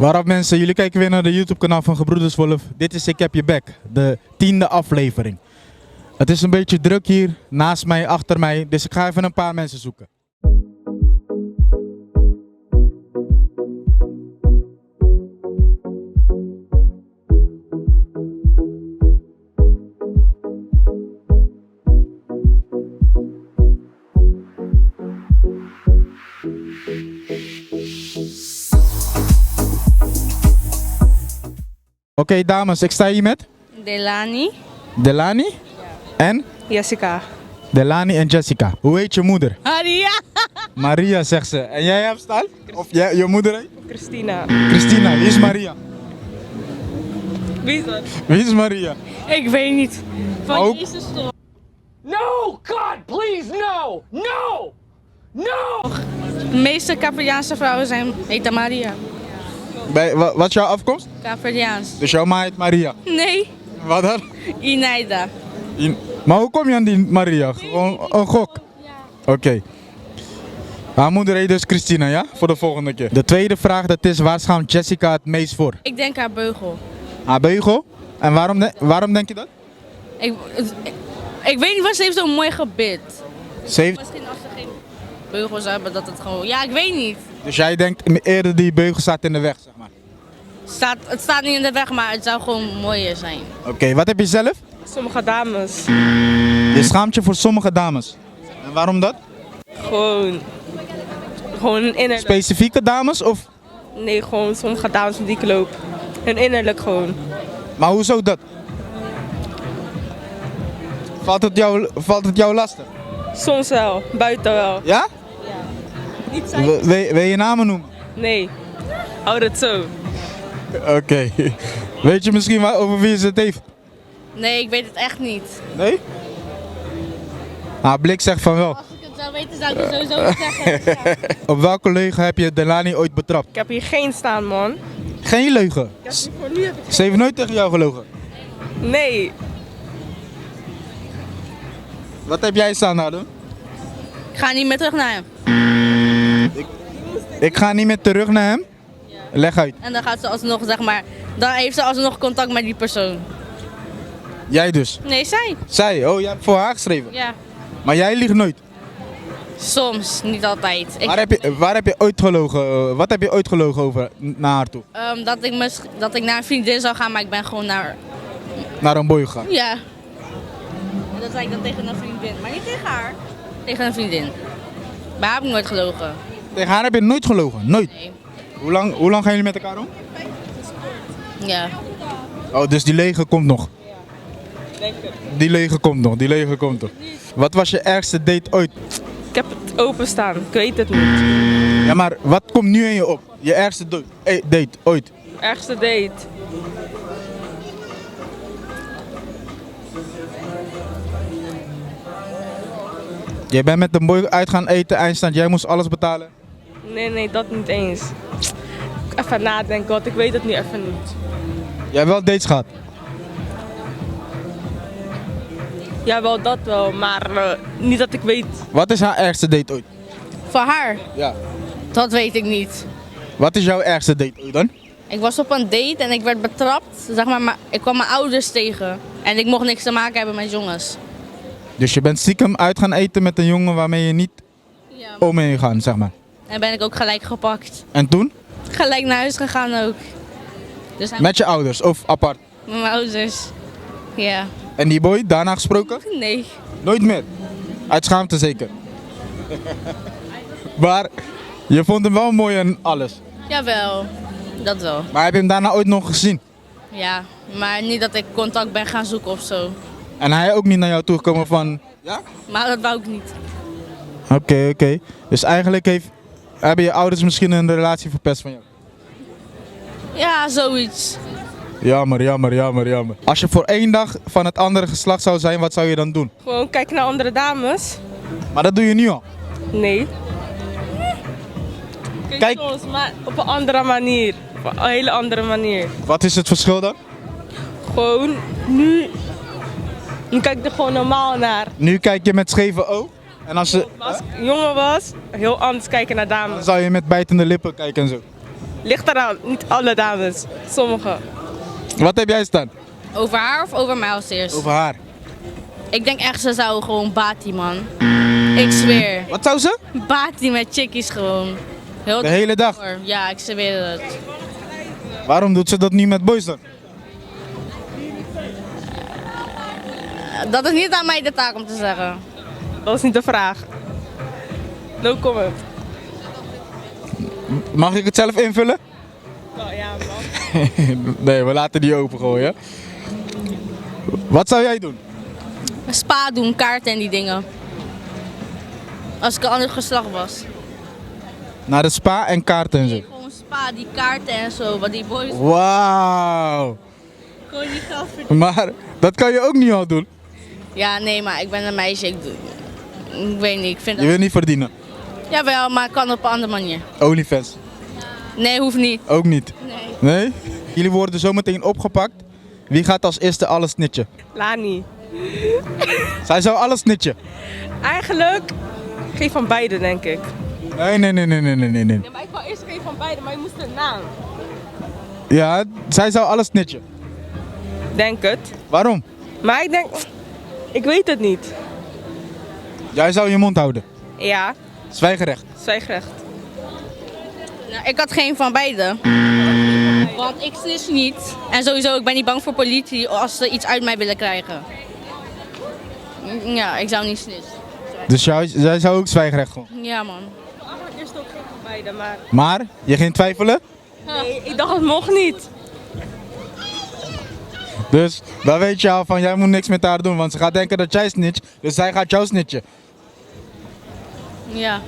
Waarop mensen, jullie kijken weer naar de YouTube kanaal van Gebroeders Wolf. Dit is Ik Heb Je Back, de 10e aflevering. Het is een beetje druk hier, naast mij, achter mij, dus ik ga even een paar mensen zoeken. Oké, dames, ik sta hier met Delani. Delani en Jessica. Delani en Jessica. Hoe heet je moeder? Maria. Maria, zegt ze. En jij hebt staan? Of jij, je moeder heet? Christina. Christina, wie is Maria? Wie is dat? Wie is Maria? Ik weet niet. Van Ook? Jezus toch? No! God, please, no! No! No! De meeste Capriaanse vrouwen heten Maria. Wat is jouw afkomst? Capriaans. Dus jouw ma heet Maria. Nee, Wat dan? Ineida. Maar hoe kom je aan die Maria? Gewoon een gok? Oké. Haar moeder heet dus Christina, ja? Voor de volgende keer. De tweede vraag dat is, waar schaamt Jessica het meest voor? Ik denk haar beugel. Haar beugel? En waarom denk je dat? Ik weet niet, wat ze heeft zo'n mooi gebit. Ze heeft... Misschien als ze geen beugel zou hebben, dat het gewoon... Ja, ik weet niet. Dus jij denkt eerder die beugel staat in de weg, zeg maar. Het staat niet in de weg, maar het zou gewoon mooier zijn. Oké, wat heb je zelf? Sommige dames. Je schaamt je voor sommige dames. En waarom dat? Gewoon een innerlijk. Specifieke dames of... Nee, gewoon sommige dames die ik loop. Een innerlijk gewoon. Maar hoezo dat? Valt het jou lastig? Soms wel, buiten wel. Ja? Niet zijn. Wil je namen noemen? Nee. Hou het zo. Oké. Weet je misschien over wie ze het heeft? Nee, ik weet het echt niet. Nee? Haar blik zegt van wel. Als ik het zou weten, zou ik het sowieso niet zeggen. Ja. Op welke leugen heb je Delani ooit betrapt? Ik heb hier geen staan, man. Geen leugen. Voor nu heb ik... Ze heeft nooit tegen jou gelogen. Nee. Wat heb jij staan nou doen? Ik ga niet meer terug naar hem. Ik ga niet meer terug naar hem. Leg uit. En dan gaat ze alsnog, zeg maar, dan heeft ze alsnog contact met die persoon. Jij dus. Nee, zij. Zij, oh, jij hebt voor haar geschreven. Ja. Maar jij liegt nooit. Soms, niet altijd. Waar heb je ooit gelogen? Wat heb je ooit gelogen over naar haar toe? Dat ik naar een vriendin zou gaan, maar ik ben gewoon naar... Naar een boy gegaan. Ja. En dat zei ik dan tegen een vriendin. Maar niet tegen haar. Tegen een vriendin. Maar haar heb ik nooit gelogen. Tegen haar heb je nooit gelogen? Nooit? Nee. Hoe lang gaan jullie met elkaar om? Ja. Oh, dus die lege komt nog. Die lege komt nog. Wat was je ergste date ooit? Ik heb het openstaan. Ik weet het niet. Ja, maar wat komt nu in je op? Je ergste date ooit? Ergste date. Jij bent met een boy uit gaan eten, eindstand, jij moest alles betalen? Nee, dat niet eens. Even nadenken, want ik weet het nu even niet. Jij hebt wel dates gehad? Ja, wel dat wel, maar niet dat ik weet. Wat is haar ergste date ooit? Voor haar? Ja. Dat weet ik niet. Wat is jouw ergste date ooit dan? Ik was op een date en ik werd betrapt. Zeg maar ik kwam mijn ouders tegen. En ik mocht niks te maken hebben met jongens. Dus je bent stiekem uit gaan eten met een jongen waarmee je niet Ja. om heen gaan, zeg maar. En ben ik ook gelijk gepakt. En toen? Gelijk naar huis gegaan ook. Dus hij Met je ouders of apart? met mijn ouders. Ja. En die boy, daarna gesproken? Nee. Nooit meer? Uit schaamte zeker? Maar je vond hem wel mooi en alles. Jawel. Dat wel. Maar heb je hem daarna ooit nog gezien? Ja. Maar niet dat ik contact ben gaan zoeken of zo. En hij ook niet naar jou toegekomen van... Ja? Maar dat wou ik niet. Oké. Dus eigenlijk hebben je ouders misschien een relatie verpest van jou? Ja, zoiets. Jammer. Als je voor 1 dag van het andere geslacht zou zijn, wat zou je dan doen? Gewoon kijken naar andere dames. Maar dat doe je nu al. Nee. Kijk. Soms, maar op een andere manier. Op een hele andere manier. Wat is het verschil dan? Gewoon nu kijk ik er gewoon normaal naar. Nu kijk je met scheve oog. En als je... Als ik jonger was, heel anders kijken naar Dan dames. zou je met bijtende lippen kijken en zo. Ligt eraan, niet alle dames. Sommige. Wat heb jij staan? Over haar of over mij als eerst? Over haar. Ik denk echt, ze zou gewoon Bati, man. Ik zweer. Wat zou ze? Bati met chickies gewoon. Heel De hele dag. door. Ja, ik zweer het. Waarom doet ze dat niet met boys dan? Dat is niet aan mij de taak om te zeggen. Dat is niet de vraag. No comment. Mag ik het zelf invullen? Nou ja, man. Nee, we laten die open gooien. Wat zou jij doen? Spa doen, kaarten en die dingen. Als ik een ander geslacht was. Naar de spa en kaarten en zo. Nee, gewoon spa, die kaarten en zo. Wat die boys Wauw. gewoon die geld verdienen. Maar dat kan je ook niet al doen. Ja, nee, maar ik ben een meisje. Ik weet niet, ik vind Je dat... wil niet verdienen. Jawel, maar kan op een andere manier. OnlyFans. Nee, hoeft niet. Ook niet. Nee. Nee? Jullie worden zometeen opgepakt. Wie gaat als eerste alles snitchen? Lani. Zij zou alles snitchen. Eigenlijk geen van beide, denk ik. Nee. Ja, maar ik wou eerst geen van beide, maar je moest een naam. Ja, zij zou alles snitchen. Denk het. Waarom? Maar ik denk, ik weet het niet. Jij zou je mond houden. Ja, Zwijgerecht. zwijgrecht. Nou, ik had geen van beide. Want ik snitch niet. En sowieso, ik ben niet bang voor politie als ze iets uit mij willen krijgen. Ja, ik zou niet snitchen. Dus jij zou ook zwijgerecht gewoon. Ja, man. Eigenlijk eerst ook geen van beide, maar... Maar, je ging twijfelen? Nee, ik dacht het mocht niet. Dus dan weet je al van jij moet niks met haar doen. Want ze gaat denken dat jij snitch. Dus zij gaat jou snitchen. Ja.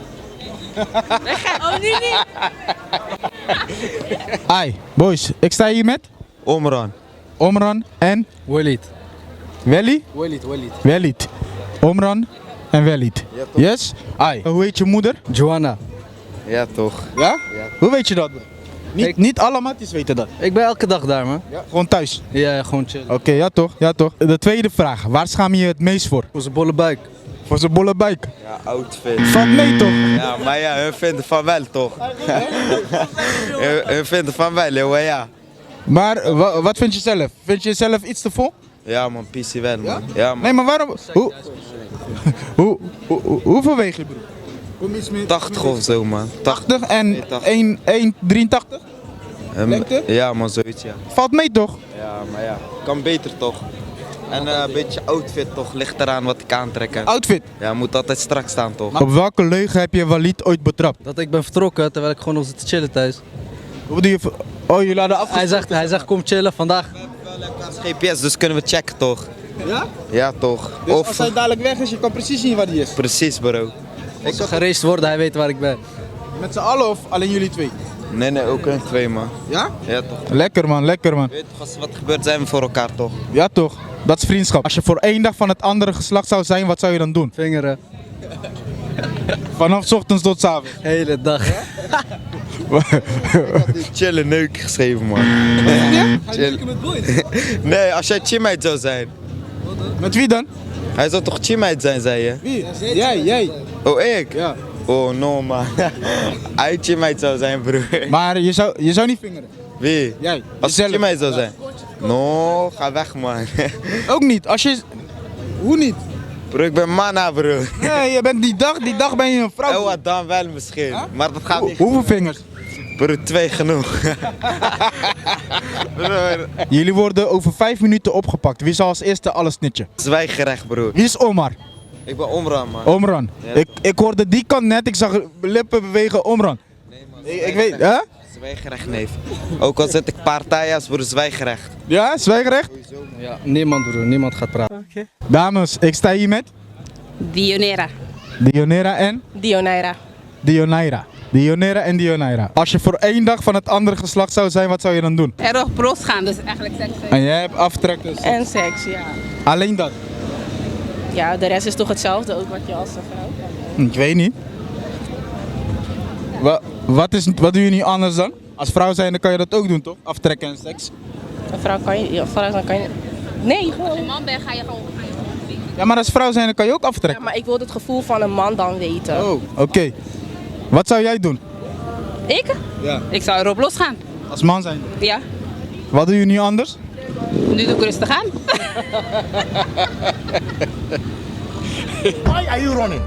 Oh, nu niet. Hi, boys. Ik sta hier met Omran. Omran en Walid. Welly? Walid. Welid. Omran en Welid. Ja, toch? Yes? Hi. Hoe heet je moeder? Joanna. Ja, toch. Ja? Hoe weet je dat? Ik- Niet alle matties weten dat. Ik ben elke dag daar, man. Gewoon thuis. Ja, gewoon chillen. Oké, ja toch, ja toch. De tweede vraag. Waar schaam je je het meest voor? Voor zijn bolle buik. Voor zijn bolle buik. Ja, outfit. Valt mee toch? Ja, maar ja, hun vinden van wel, toch? Hun vinden van wel, joh, ja. Maar wat vind je zelf? Vind je jezelf iets te vol? Ja, man, PC wel, man. Ja, man. Nee, maar waarom? Hoeveel weeg je, broer? Kom iets meer. 80 of zo, man. 80 en 1,83? lengte? Ja, man, zoiets, ja. Valt mee toch? Ja, maar ja. Kan beter, toch? En een beetje outfit, toch? Ligt eraan wat ik aantrek. Outfit. Ja, moet altijd strak staan, toch? Op welke leugen heb je Walid ooit betrapt? Dat ik ben vertrokken terwijl ik gewoon nog zit te chillen thuis. Hoe bedoel je? Oh, jullie hadden Hij zegt kom chillen vandaag. GPS, dus kunnen we checken, toch? Ja? Ja, toch? Dus Of... als hij dadelijk weg is, je kan precies zien waar hij is. Precies, bro. Als we gereisd worden, hij weet waar ik ben. Met z'n allen of alleen jullie twee? Nee, ook hun twee, man. Ja? Ja, toch? Lekker man, lekker man. Weet je, als er wat gebeurt, zijn we voor elkaar, toch? Ja toch? Dat is vriendschap. Als je voor één dag van het andere geslacht zou zijn, wat zou je dan doen? Vingeren. Vanaf 's ochtends tot 's avonds. Hele dag. Chillen neuk geschreven, man. Chill. Nee, als jij chimmeid zou zijn. Met wie dan? Hij zou toch chimmeid zijn, zei je? Wie? Jij. Oh, ik? Ja. Oh, no, man. Hij chimmeid zou zijn, broer. Maar je zou niet vingeren. Wie? Jij. Als ik Jezelf. chimmeid zou zijn? No, ga weg, man. Ook niet. Als je... Hoe niet? Bro, ik ben manna, bro. Nee, je bent die dag ben je een vrouw. Oh, wat dan wel misschien. Maar dat gaat niet. Hoeveel vingers? Bro, 2 genoeg. Broer, Jullie worden over 5 minuten opgepakt. Wie zal als eerste alles snitchen? zwijggerecht, broer. Wie is Omar? Ik ben Omran, man. Omran. Ja. Ik hoorde die kant net, ik zag lippen bewegen Omran. Nee, man. Ik weet, hè? Zwijggerecht, neef. Ook al zit ik partijjas, broer, zwijggerecht. Ja, zwijgerecht? Ja, niemand broer, niemand gaat praten. Dames, ik sta hier met Dionera. Dionera en Dionaira. Dionaira. Dionera en Dionaira. Als je voor één dag van het andere geslacht zou zijn, wat zou je dan doen? Erg brood gaan, dus eigenlijk seks. En jij hebt aftrek, dus En seks, ja. alleen dat? Ja, de rest is toch hetzelfde ook wat je als een vrouw kan. Ik weet niet. Wat doe je niet anders dan? Als vrouw zijn, dan kan je dat ook doen, toch? Aftrekken en seks. Een vrouw kan je, ja, vrouw dan kan je... Nee, gewoon... Als je man bent, ga je gewoon. Ja, maar als vrouw zijn, dan kan je ook Ja, aftrekken. maar ik wil het gevoel van een man dan weten. Oh, oké. Wat zou jij doen? Ik? Ja. Ik zou erop losgaan. Als man zijn. Ja. Wat doen jullie anders? Nu doe ik rustig aan. Why are you running?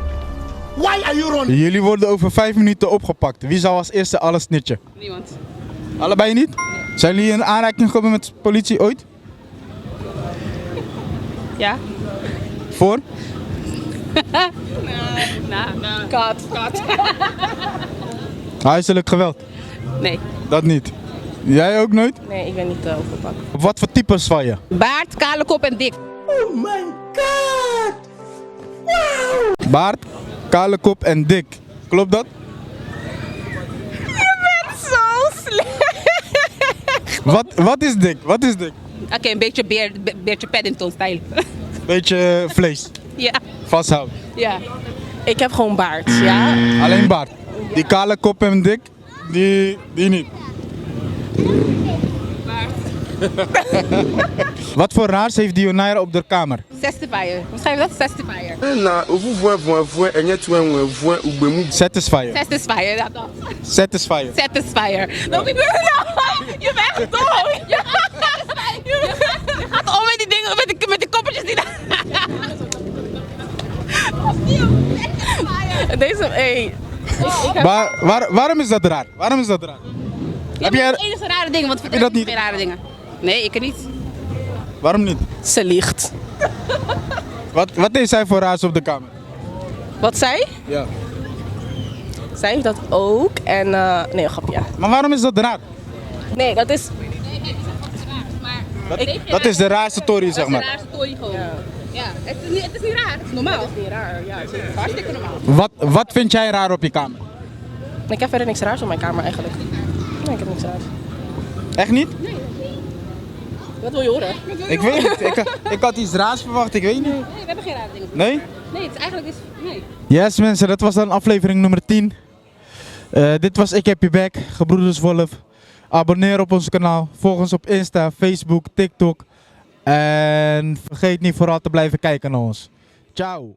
Why are you running? Jullie worden over 5 minuten opgepakt. Wie zou als eerste alles snitchen? Niemand. Allebei niet? Zijn jullie in aanraking gekomen met de politie ooit? Ja? Voor? Kat. Huiselijk geweld? Nee. Dat niet. Jij ook nooit? Nee, ik ben niet opgepakt. Wat voor types van je? Baard, kale kop en dik. Oh my god! Baard, kale kop en dik. Klopt dat? Zo slecht. Wat is dik? Wat is dik? Oké, een beetje Paddington-stijl. Beetje vlees. Ja. Vasthouden. Ja. Ik heb gewoon baard, ja? Alleen baard. Die kale kop en dik, die niet. Wat voor raars heeft Dionaira op de kamer? Satisfier. Hoe schrijf je dat? Satisfier. Na ovu voin en je twee voin ugbemu. Satisfier. Satisfier, dat. Satisfier. Satisfier. Dat ik je bent echt dom. Je gaat om met die dingen, met die koppertjes die daar. Deze, hey. Waarom is dat raar? Waarom is dat raar? Heb jij... Het enige rare dingen, want je dat niet? geen rare dingen. Nee, ik niet. Waarom niet? Ze liegt. Wat deed zij voor raars op de kamer? Wat zij? Ja. Zij heeft dat ook. En, nee, een grapje. Maar waarom is dat raar? Nee, dat is... Dat is de raarste story, zeg Dat is de maar. raarste tooi gewoon. Ja, het is niet raar. Het is normaal. Het is niet raar, ja. Het is hartstikke normaal. Wat vind jij raar op je kamer? Ik heb verder niks raars op mijn kamer eigenlijk. Nee, ik heb niks raars. Echt niet? Wat wil je horen? Ik weet niet. Ik had iets raars verwacht, ik weet niet. Nee, we hebben geen rare dingen. Nee? Nee, het is eigenlijk nee. Yes mensen, dat was dan aflevering nummer 10. Dit was Ik Heb Je Back, Gebroeders Wolf. Abonneer op ons kanaal, volg ons op Insta, Facebook, TikTok. En vergeet niet vooral te blijven kijken naar ons. Ciao!